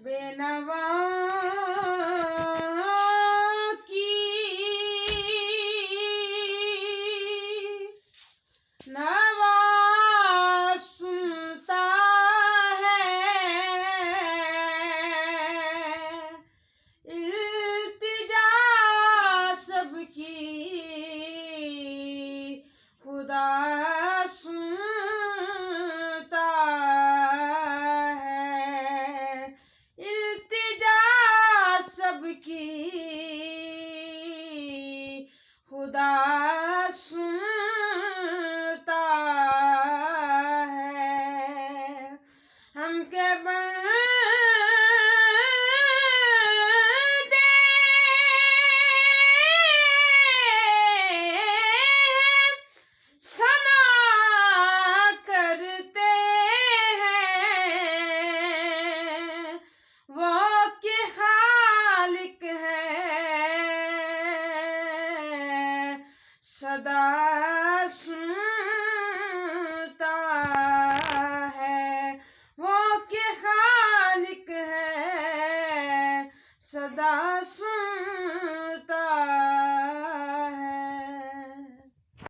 बेनवा की नवा सुनता है, इल्तिजा सबकी खुदा सुनता है, इल्तिजा सबकी खुदा सुनता है। हम के बंदे सना करते हैं, वो के खालिक है, सदा सुनता है, वो के खालिक है, सदा सुनता